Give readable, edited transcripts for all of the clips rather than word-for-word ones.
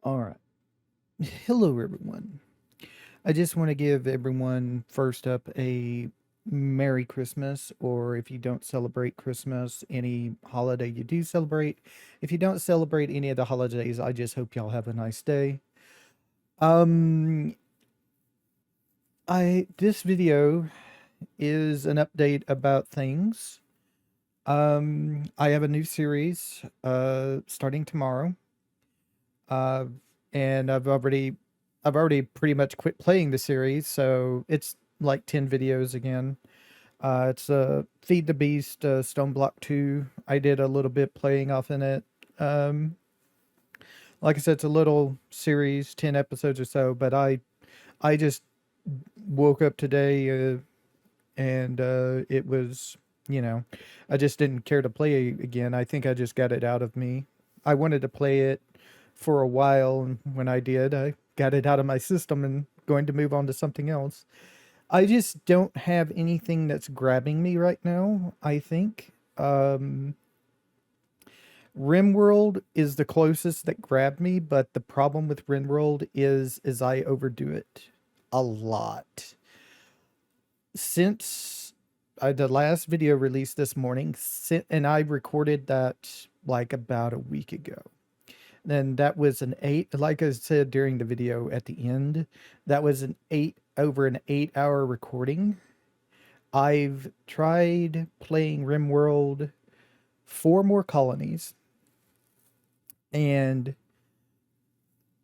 All right. Hello, everyone. I just want to give everyone first up a Merry Christmas, or if you don't celebrate Christmas, any holiday you do celebrate. If you don't celebrate any of the holidays, I just hope y'all have a nice day. Um, this video is an update about things. I have a new series starting tomorrow. Uh, and I've already pretty much quit playing the series, so it's like 10 videos again. It's Feed the Beast, Stone Block 2. I did a little bit playing off in it. Um, like I said, it's a little series, 10 episodes or so, but I just woke up today and it was, you know, I just didn't care to play again. I think I just got it out of me. I wanted to play it for a while, and when I did, I got it out of my system and going to move on to something else. I just don't have anything that's grabbing me right now, I think. RimWorld is the closest that grabbed me, but the problem with RimWorld is I overdo it a lot. Since the last video released this morning, and I recorded that like about a week ago. And that was an eight, like I said during the video at the end, that was an 8 hour recording. I've tried playing RimWorld 4 more colonies, and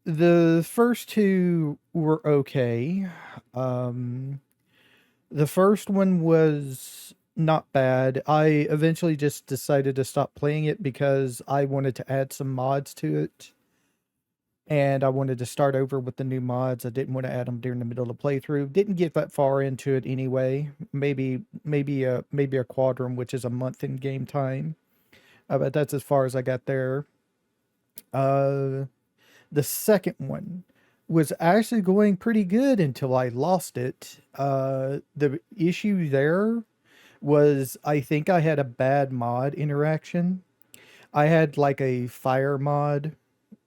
the first two were okay. Um, the first one was not bad. I eventually just decided to stop playing it because I wanted to add some mods to it, and I wanted to start over with the new mods. I didn't want to add them during the middle of the playthrough. Didn't get that far into it anyway. Maybe a quadrum, which is a month in game time. But that's as far as I got there. Uh, the second one was actually going pretty good until I lost it. The issue there was I think I had a bad mod interaction. I had like a fire mod.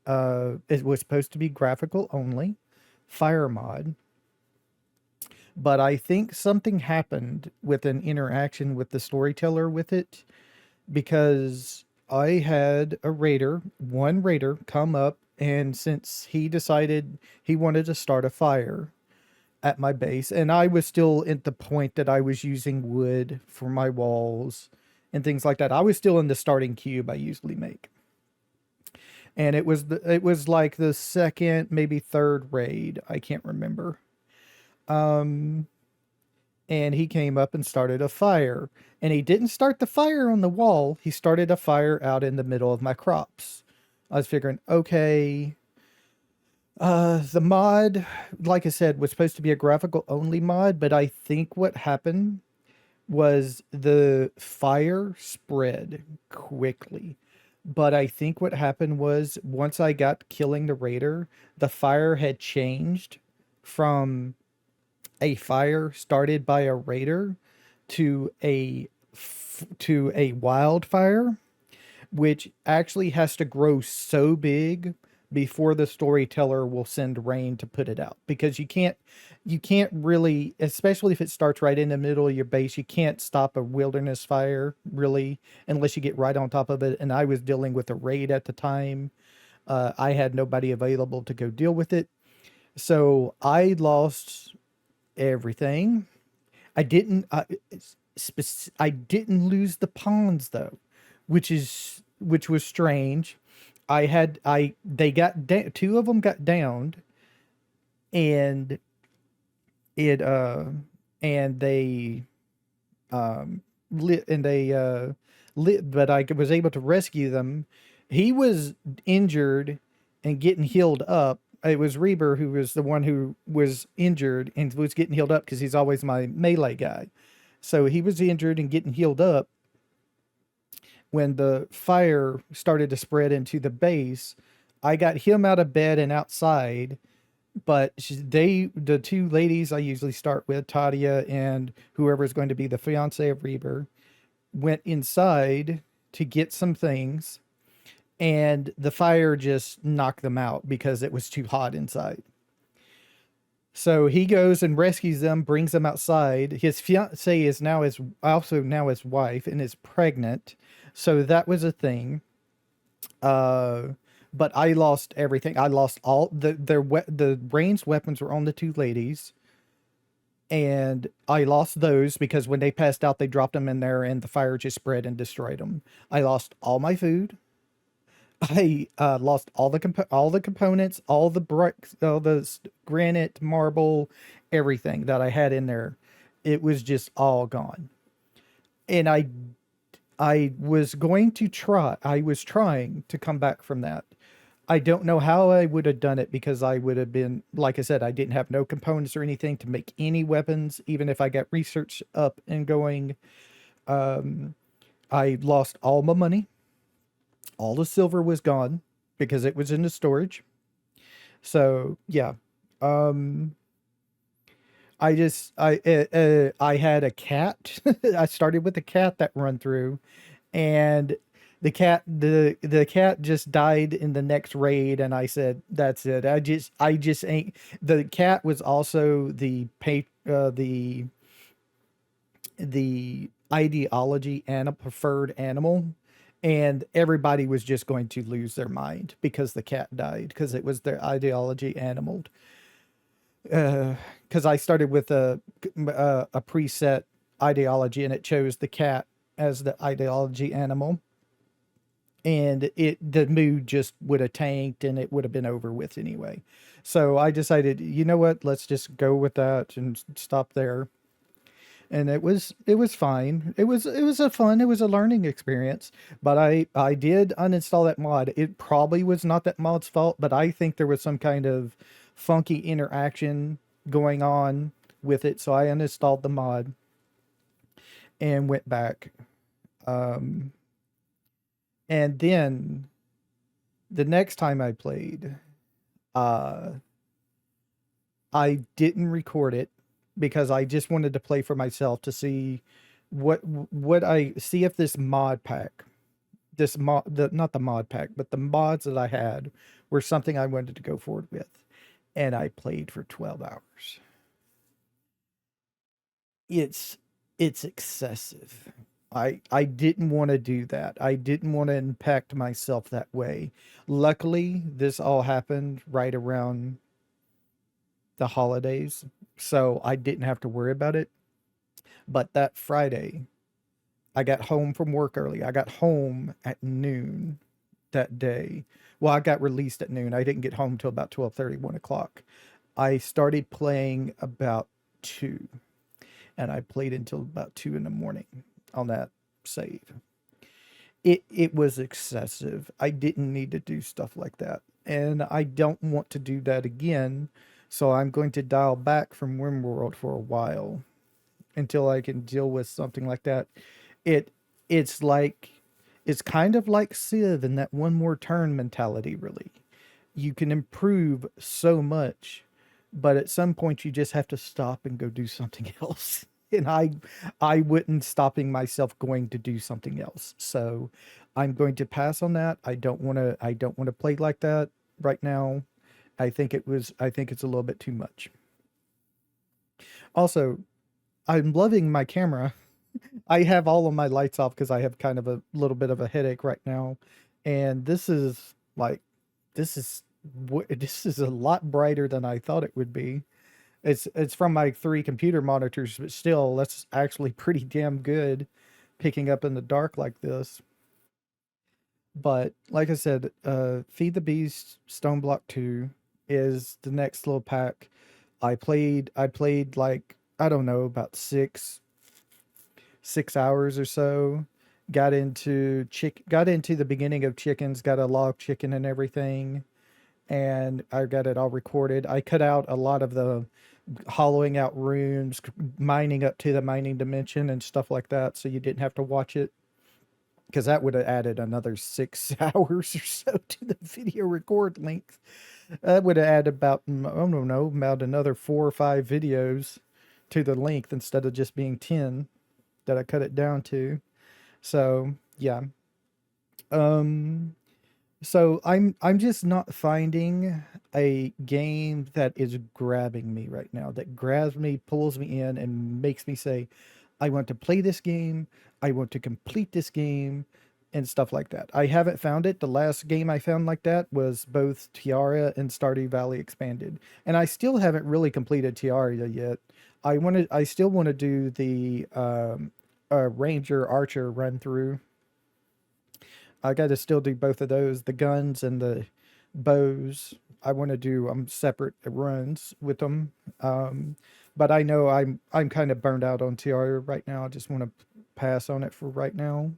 It was supposed to be graphical only, fire mod. But I think something happened with an interaction with the storyteller with it, because I had one raider come up, and since he decided he wanted to start a fire at my base, and I was still at the point that I was using wood for my walls and things like that. I was still in the starting cube I usually make. And it was like the second, maybe third raid. I can't remember. Um, and he came up and started a fire. And he didn't start the fire on the wall. He started a fire out in the middle of my crops. I was figuring, okay, the mod, like I said, was supposed to be a graphical only mod, but I think what happened was the fire spread quickly. But I think what happened was once I got killing the raider, the fire had changed from a fire started by a raider to a wildfire, which actually has to grow so big before the storyteller will send rain to put it out, because you can't really, especially if it starts right in the middle of your base, you can't stop a wilderness fire really unless you get right on top of it. And I was dealing with a raid at the time. I had nobody available to go deal with it, so I lost everything. I didn't. I didn't lose the pawns though, which was strange. They got two of them got downed, and it and they lit and they lit, but I was able to rescue them. He was injured and getting healed up. It was Reber who was the one who was injured and was getting healed up because he's always my melee guy. So he was injured and getting healed up when the fire started to spread into the base. I got him out of bed and outside, but the two ladies I usually start with, Tadia and whoever is going to be the fiance of Reber, went inside to get some things, and the fire just knocked them out because it was too hot inside. So he goes and rescues them, brings them outside. His fiance is now his wife and is pregnant. So that was a thing. Uh, but I lost everything. I lost all the ranged weapons were on the two ladies, and I lost those because when they passed out, they dropped them in there, and the fire just spread and destroyed them. I lost all my food. I lost all the components, all the bricks, all the granite, marble, everything that I had in there. It was just all gone. And I was going to try. I was trying to come back from that. I don't know how I would have done it because I would have been, like I said, I didn't have no components or anything to make any weapons. Even if I got research up and going, um, I lost all my money. All the silver was gone because it was in the storage. So yeah, um, I had a cat. I started with a cat that run through, and the cat just died in the next raid, and I said that's it. I just ain't. The cat was also the ideology and a preferred animal, and everybody was just going to lose their mind because the cat died because it was their ideology animal. Because I started with a preset ideology and it chose the cat as the ideology animal, and the mood just would have tanked and it would have been over with anyway. So I decided, you know what, let's just go with that and stop there. And it was fine. It was a learning experience. But I did uninstall that mod. It probably was not that mod's fault, but I think there was some kind of funky interaction going on with it, so I uninstalled the mod and went back. Um, and then the next time I played, uh, I didn't record it because I just wanted to play for myself to see what I see if this mod pack, this mod, the not the mod pack, but the mods that I had were something I wanted to go forward with. And I played for 12 hours. It's it's excessive. I didn't want to do that. I didn't want to impact myself that way. Luckily, this all happened right around the holidays, so I didn't have to worry about it. But that Friday, I got home from work early. I got home at noon that day. Well, I got released at noon. I didn't get home till about 12:30, 1 o'clock. I started playing about 2, and I played until about 2 in the morning on that save. It was excessive. I didn't need to do stuff like that. And I don't want to do that again. So I'm going to dial back from RimWorld for a while until I can deal with something like that. It it's like it's kind of like Civ in that one more turn mentality, really. You can improve so much, but at some point you just have to stop and go do something else. And I wouldn't stopping myself going to do something else. So I'm going to pass on that. I don't want to play like that right now. I think it's a little bit too much. Also, I'm loving my camera. I have all of my lights off because I have kind of a little bit of a headache right now, and this is this is a lot brighter than I thought it would be. It's from my 3 computer monitors, but still, that's actually pretty damn good picking up in the dark like this. But like I said, Feed the Beast Stone Block 2 is the next little pack. I played like I don't know about 6 hours or so. Got into the beginning of chickens, got a log chicken and everything, and I got it all recorded. I cut out a lot of the hollowing out rooms, mining up to the mining dimension and stuff like that, so you didn't have to watch it because that would have added another 6 hours or so to the video record length. That would have added about I don't know about another 4 or 5 videos to the length instead of just being 10 that I cut it down to. So yeah. Um So I'm just not finding a game that is grabbing me right now. That grabs me, pulls me in, and makes me say, I want to play this game. I want to complete this game, and stuff like that. I haven't found it. The last game I found like that was both Tiara and Stardew Valley Expanded, and I still haven't really completed Tiara yet. I still want to do the Ranger Archer run through. I got to still do both of those, the guns and the bows. I want to do separate runs with them. But I know I'm kind of burned out on TR right now. I just want to pass on it for right now.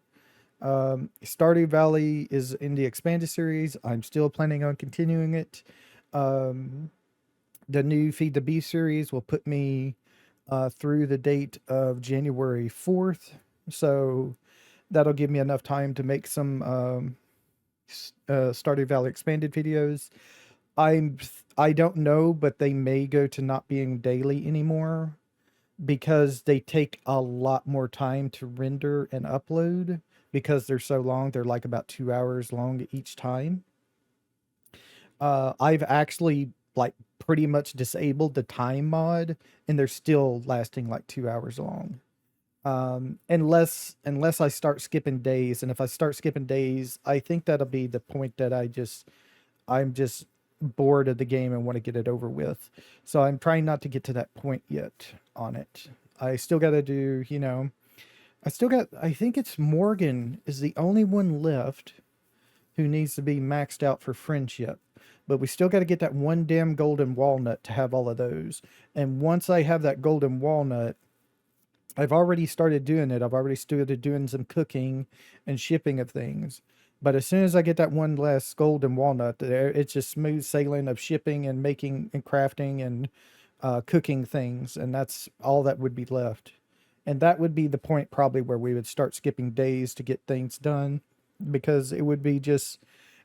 Stardew Valley is in the expanded series. I'm still planning on continuing it. Um, the new Feed the Beast series will put me through the date of January 4th. So that'll give me enough time to make some Stardew Valley expanded videos. I'm I don't know, but they may go to not being daily anymore because they take a lot more time to render and upload because they're so long. They're like about 2 hours long each time. I've actually like pretty much disabled the time mod, and they're still lasting like 2 hours long. Unless I start skipping days, and if I start skipping days, I think that'll be the point that I'm just bored of the game and want to get it over with. So I'm trying not to get to that point yet on it. I still got to do, I think it's Morgan is the only one left who needs to be maxed out for friendship. But we still got to get that one damn golden walnut to have all of those. And once I have that golden walnut, I've already started doing it. I've already started doing some cooking and shipping of things. But as soon as I get that one last golden walnut there, it's just smooth sailing of shipping and making and crafting and cooking things. And that's all that would be left. And that would be the point probably where we would start skipping days to get things done because it would be just,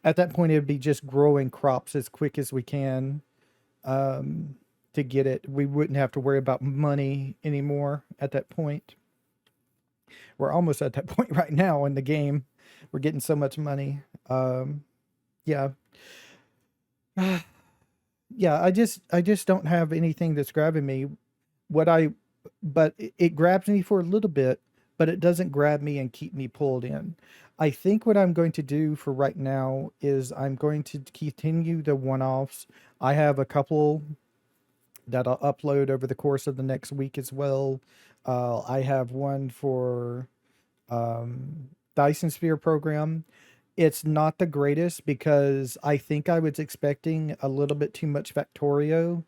at that point, it would be just growing crops as quick as we can um, to get it. We wouldn't have to worry about money anymore at that point. We're almost at that point right now in the game. We're getting so much money. Yeah. Yeah, I just don't have anything that's grabbing me. What I but it grabs me for a little bit, but it doesn't grab me and keep me pulled in. I think what I'm going to do for right now is I'm going to continue the one-offs. I have a couple that I'll upload over the course of the next week as well. I have one for Dyson Sphere program. It's not the greatest because I think I was expecting a little bit too much Factorio,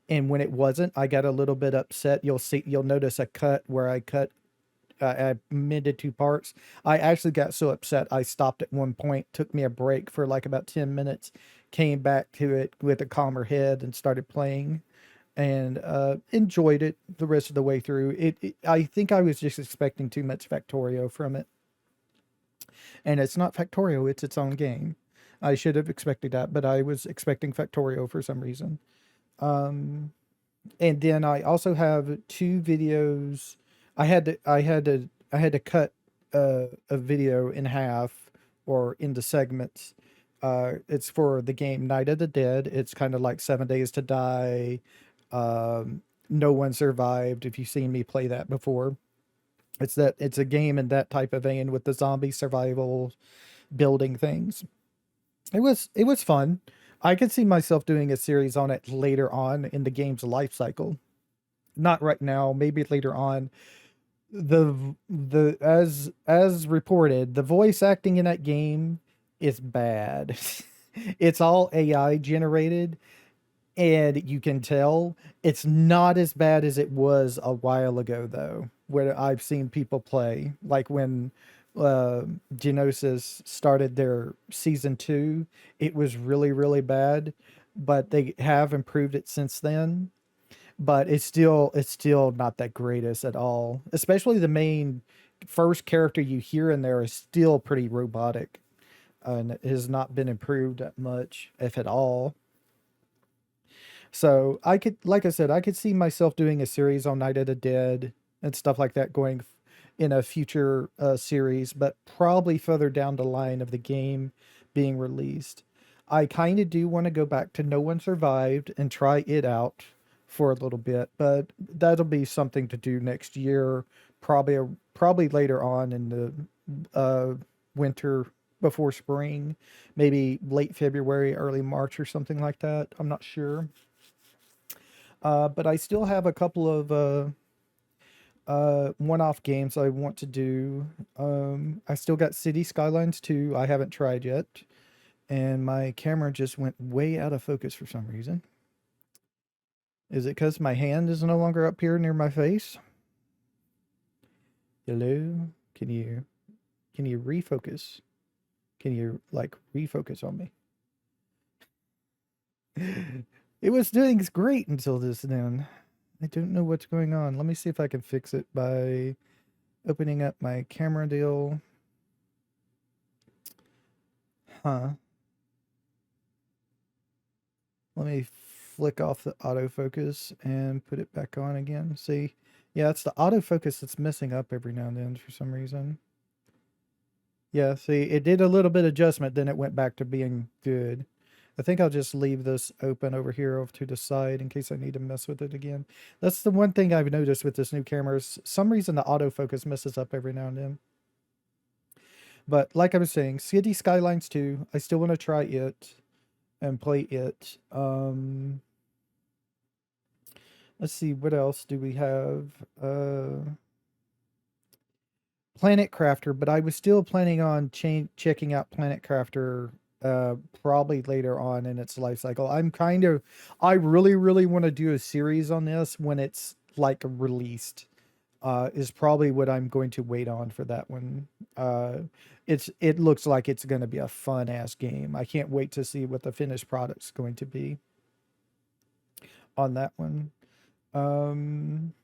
and when it wasn't, I got a little bit upset. You'll notice a cut where I mended two parts. I actually got so upset I stopped at one point, took me a break for like about 10 minutes, came back to it with a calmer head and started playing and enjoyed it the rest of the way through. I think I was just expecting too much Factorio from it, and it's not Factorio; it's its own game. I should have expected that, but I was expecting Factorio for some reason. Um, and then I also have two videos. I had to cut a video in half or into segments. It's for the game Night of the Dead. It's kind of like 7 Days to Die. No One Survived. If you've seen me play that before, it's a game in that type of vein with the zombie survival building things. It was fun. I could see myself doing a series on it later on in the game's life cycle. Not right now, maybe later on. The as reported, the voice acting in that game is bad. It's all AI generated, and you can tell it's not as bad as it was a while ago though, where I've seen people play like when Genosis started their season 2, it was really bad, but they have improved it since then. But it's still not that greatest at all. Especially the main first character you hear in there is still pretty robotic, and it has not been improved that much, if at all. So I could, like I said, I could see myself doing a series on Night of the Dead and stuff like that going in a future series, but probably further down the line of the game being released. I kind of do want to go back to No One Survived and try it out for a little bit, but that'll be something to do next year, probably later on in the winter before spring, maybe late February, early March or something like that. I'm not sure. But I still have a couple of one-off games I want to do. I still got City Skylines 2 I haven't tried yet, and my camera just went way out of focus for some reason. Is it because my hand is no longer up here near my face? Hello? Can you refocus? Can you like refocus on me? It was doing great until this then. I don't know what's going on. Let me see if I can fix it by opening up my camera deal. Huh. Let me flick off the autofocus and put it back on again. See? Yeah, it's the autofocus that's messing up every now and then for some reason. Yeah, see, it did a little bit of adjustment, then it went back to being good. I think I'll just leave this open over here off to the side in case I need to mess with it again. That's the one thing I've noticed with this new camera is some reason the autofocus messes up every now and then. But like I was saying, City Skylines 2, I still want to try it and play it. Let's see, what else do we have? Planet Crafter, but I was still planning on checking out Planet Crafter probably later on in its life cycle. I really, really want to do a series on this when it's like released. Is probably what I'm going to wait on for that one. It looks like it's going to be a fun ass game. I can't wait to see what the finished product's going to be on that one. Um,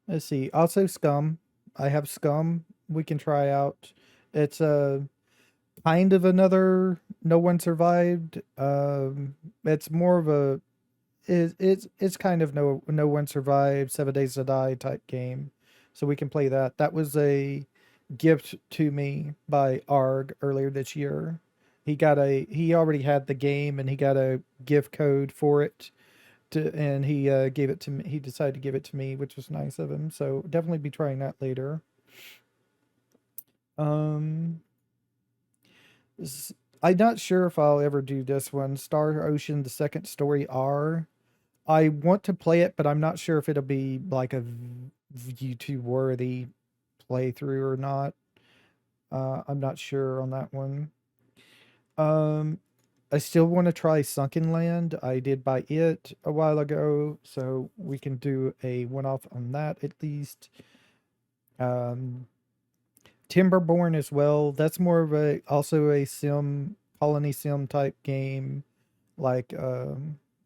let's see. Also, Scum. I have Scum. We can try out. It's a kind of another No One Survived. It's more of a it's kind of No One Survived, 7 Days to Die type game, so we can play that. That was a gift to me by Arg earlier this year. He already had the game and he got a gift code for it and he gave it to me. He decided to give it to me, which was nice of him. So definitely be trying that later. Um, I'm not sure if I'll ever do this one. Star Ocean: The Second Story R. I want to play it, but I'm not sure if it'll be like a YouTube worthy playthrough or not. I'm not sure on that one. Um, I still want to try Sunken Land. I did buy it a while ago, so we can do a one-off on that at least. Um, Timberborn as well. That's more of a also a colony sim type game, like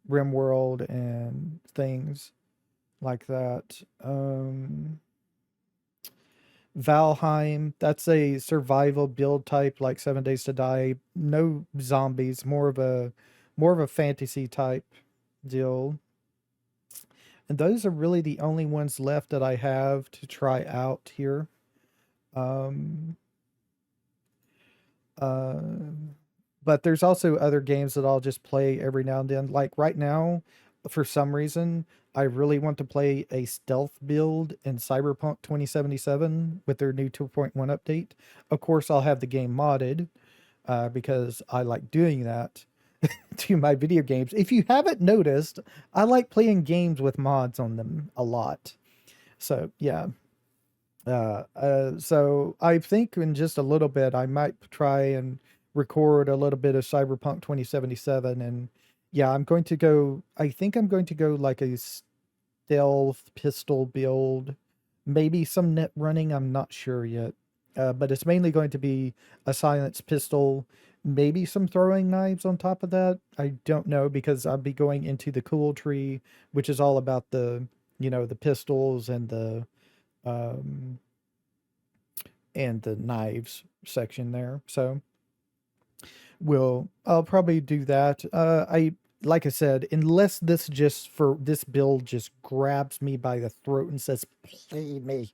RimWorld and things like that. Valheim, that's a survival build type like 7 Days to Die. No zombies, more of a fantasy type deal. And those are really the only ones left that I have to try out here. Um uh but there's also other games that I'll just play every now and then. Like right now, for some reason, I really want to play a stealth build in Cyberpunk 2077 with their new 2.1 update. Of course, I'll have the game modded because I like doing that to my video games. If you haven't noticed, I like playing games with mods on them a lot. So, yeah. So I think in just a little bit, I might try and record a little bit of Cyberpunk 2077. And yeah, I think I'm going to go like a stealth pistol build, maybe some net running. I'm not sure yet. But it's mainly going to be a silenced pistol, maybe some throwing knives on top of that. I don't know because I'll be going into the cool tree, which is all about the pistols um, and the knives section there. So I'll probably do that. like I said, unless this build just grabs me by the throat and says, "Play me,"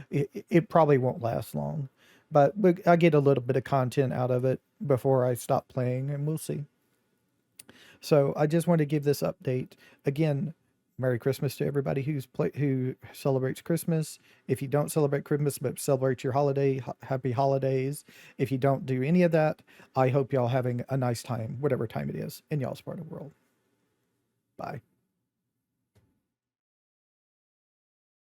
it probably won't last long. But I get a little bit of content out of it before I stop playing, and we'll see. So I just want to give this update again. Merry Christmas to everybody who celebrates Christmas. If you don't celebrate Christmas but celebrate your holiday, happy holidays. If you don't do any of that, I hope y'all having a nice time, whatever time it is in y'all's part of the world. Bye.